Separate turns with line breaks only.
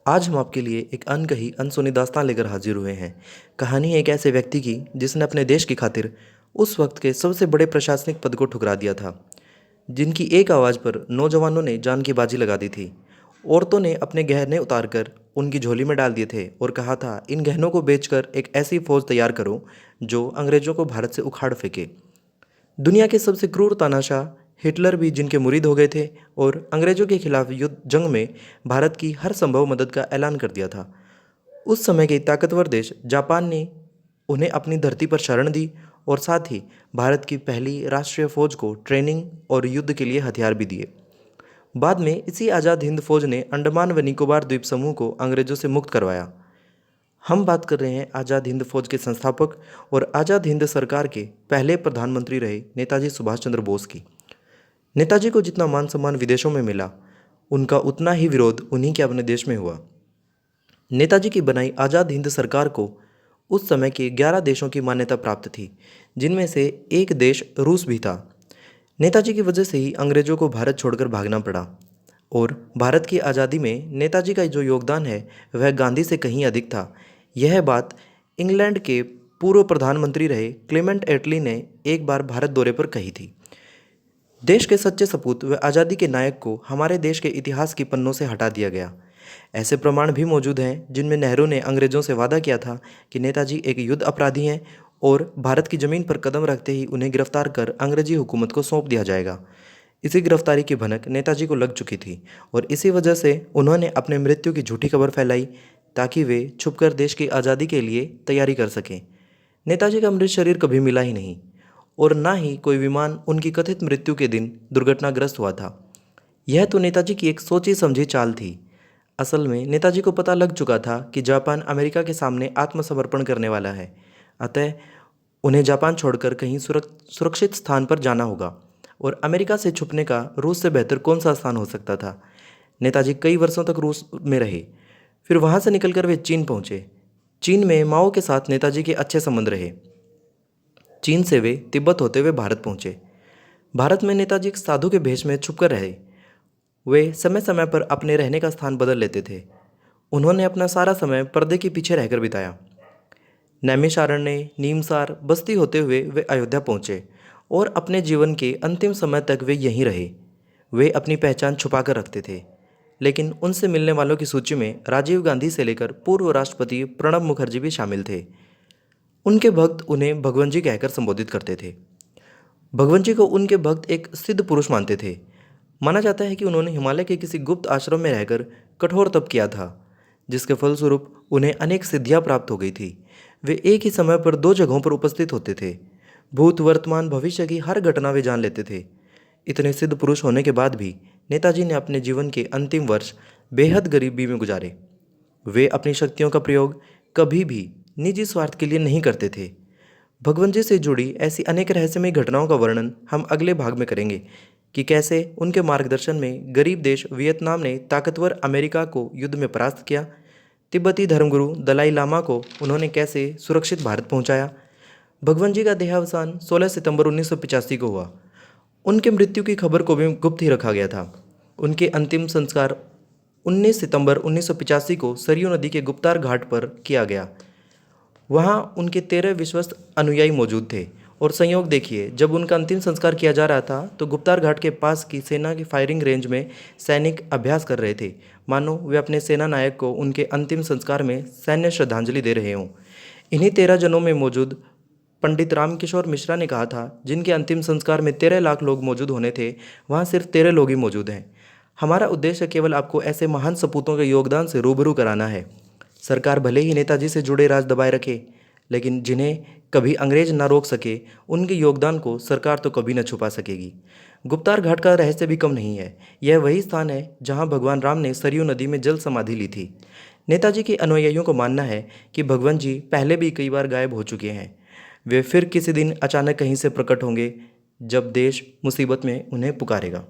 आज हम आपके लिए एक अनकही अनसुनी दास्तान लेकर हाजिर हुए हैं। कहानी एक ऐसे व्यक्ति की जिसने अपने देश की खातिर उस वक्त के सबसे बड़े प्रशासनिक पद को ठुकरा दिया था, जिनकी एक आवाज़ पर नौजवानों ने जान की बाजी लगा दी थी। औरतों ने अपने गहने उतारकर उनकी झोली में डाल दिए थे और कहा था, इन गहनों को बेचकर एक ऐसी फौज तैयार करो जो अंग्रेजों को भारत से उखाड़ फेंके। दुनिया के सबसे क्रूर तानाशाह हिटलर भी जिनके मुरीद हो गए थे और अंग्रेजों के खिलाफ युद्ध जंग में भारत की हर संभव मदद का ऐलान कर दिया था। उस समय के ताकतवर देश जापान ने उन्हें अपनी धरती पर शरण दी और साथ ही भारत की पहली राष्ट्रीय फौज को ट्रेनिंग और युद्ध के लिए हथियार भी दिए। बाद में इसी आज़ाद हिंद फौज ने अंडमान व निकोबार द्वीप समूह को अंग्रेजों से मुक्त करवाया। हम बात कर रहे हैं आज़ाद हिंद फौज के संस्थापक और आज़ाद हिंद सरकार के पहले प्रधानमंत्री रहे नेताजी सुभाष चंद्र बोस की। नेताजी को जितना मान सम्मान विदेशों में मिला, उनका उतना ही विरोध उन्हीं के अपने देश में हुआ। नेताजी की बनाई आज़ाद हिंद सरकार को उस समय के 11 देशों की मान्यता प्राप्त थी, जिनमें से एक देश रूस भी था। नेताजी की वजह से ही अंग्रेजों को भारत छोड़कर भागना पड़ा और भारत की आज़ादी में नेताजी का जो योगदान है वह गांधी से कहीं अधिक था। यह बात इंग्लैंड के पूर्व प्रधानमंत्री रहे क्लेमेंट एटली ने एक बार भारत दौरे पर कही थी। देश के सच्चे सपूत व आज़ादी के नायक को हमारे देश के इतिहास की पन्नों से हटा दिया गया। ऐसे प्रमाण भी मौजूद हैं जिनमें नेहरू ने अंग्रेजों से वादा किया था कि नेताजी एक युद्ध अपराधी हैं और भारत की ज़मीन पर कदम रखते ही उन्हें गिरफ्तार कर अंग्रेजी हुकूमत को सौंप दिया जाएगा। इसी गिरफ्तारी की भनक नेताजी को लग चुकी थी और इसी वजह से उन्होंने अपने मृत्यु की झूठी खबर फैलाई ताकि वे छुपकर देश की आज़ादी के लिए तैयारी कर सकें। नेताजी का मृत शरीर कभी मिला ही नहीं और ना ही कोई विमान उनकी कथित मृत्यु के दिन दुर्घटनाग्रस्त हुआ था। यह तो नेताजी की एक सोची समझी चाल थी। असल में नेताजी को पता लग चुका था कि जापान अमेरिका के सामने आत्मसमर्पण करने वाला है, अतः उन्हें जापान छोड़कर कहीं सुरक्षित स्थान पर जाना होगा और अमेरिका से छुपने का रूस से बेहतर कौन सा स्थान हो सकता था। नेताजी कई वर्षों तक रूस में रहे, फिर वहाँ से निकलकर वे चीन पहुँचे। चीन में माओ के साथ नेताजी के अच्छे संबंध रहे। चीन से वे तिब्बत होते हुए भारत पहुँचे। भारत में नेताजी एक साधु के भेष में छुपकर रहे। वे समय समय पर अपने रहने का स्थान बदल लेते थे। उन्होंने अपना सारा समय पर्दे के पीछे रहकर बिताया। नैमिषारण्य, नीमसार, बस्ती होते हुए वे अयोध्या पहुँचे और अपने जीवन के अंतिम समय तक वे यहीं रहे। वे अपनी पहचान छुपा कर रखते थे, लेकिन उनसे मिलने वालों की सूची में राजीव गांधी से लेकर पूर्व राष्ट्रपति प्रणब मुखर्जी भी शामिल थे। उनके भक्त उन्हें भगवान जी कहकर संबोधित करते थे। भगवान जी को उनके भक्त एक सिद्ध पुरुष मानते थे। माना जाता है कि उन्होंने हिमालय के किसी गुप्त आश्रम में रहकर कठोर तप किया था, जिसके फलस्वरूप उन्हें अनेक सिद्धियां प्राप्त हो गई थी। वे एक ही समय पर 2 जगहों पर उपस्थित होते थे। भूत, वर्तमान, भविष्य की हर घटना वे जान लेते थे। इतने सिद्ध पुरुष होने के बाद भी नेताजी ने अपने जीवन के अंतिम वर्ष बेहद गरीबी में गुजारे। वे अपनी शक्तियों का प्रयोग कभी भी निजी स्वार्थ के लिए नहीं करते थे। भगवान जी से जुड़ी ऐसी अनेक रहस्यमय घटनाओं का वर्णन हम अगले भाग में करेंगे कि कैसे उनके मार्गदर्शन में गरीब देश वियतनाम ने ताकतवर अमेरिका को युद्ध में परास्त किया, तिब्बती धर्मगुरु दलाई लामा को उन्होंने कैसे सुरक्षित भारत पहुंचाया। भगवान जी का देहावसान 16 सितंबर 1985 को हुआ। उनके मृत्यु की खबर को भी गुप्त ही रखा गया था। उनके अंतिम संस्कार 19 सितंबर 1985 को सरयू नदी के गुप्तार घाट पर किया गया। वहाँ उनके 13 विश्वस्त अनुयायी मौजूद थे और संयोग देखिए, जब उनका अंतिम संस्कार किया जा रहा था तो गुप्तार घाट के पास की सेना की फायरिंग रेंज में सैनिक अभ्यास कर रहे थे, मानो वे अपने सेना नायक को उनके अंतिम संस्कार में सैन्य श्रद्धांजलि दे रहे हों। इन्हीं 13 जनों में मौजूद पंडित रामकिशोर मिश्रा ने कहा था, जिनके अंतिम संस्कार में 13 लाख लोग मौजूद होने थे, वहाँ सिर्फ 13 लोग ही मौजूद हैं। हमारा उद्देश्य केवल आपको ऐसे महान सपूतों के योगदान से रूबरू कराना है। सरकार भले ही नेताजी से जुड़े राज दबाए रखे, लेकिन जिन्हें कभी अंग्रेज ना रोक सके, उनके योगदान को सरकार तो कभी न छुपा सकेगी। गुप्तार घाट का रहस्य भी कम नहीं है। यह वही स्थान है जहां भगवान राम ने सरयू नदी में जल समाधि ली थी। नेताजी के अनुयायियों को मानना है कि भगवान जी पहले भी कई बार गायब हो चुके हैं। वे फिर किसी दिन अचानक कहीं से प्रकट होंगे जब देश मुसीबत में उन्हें पुकारेगा।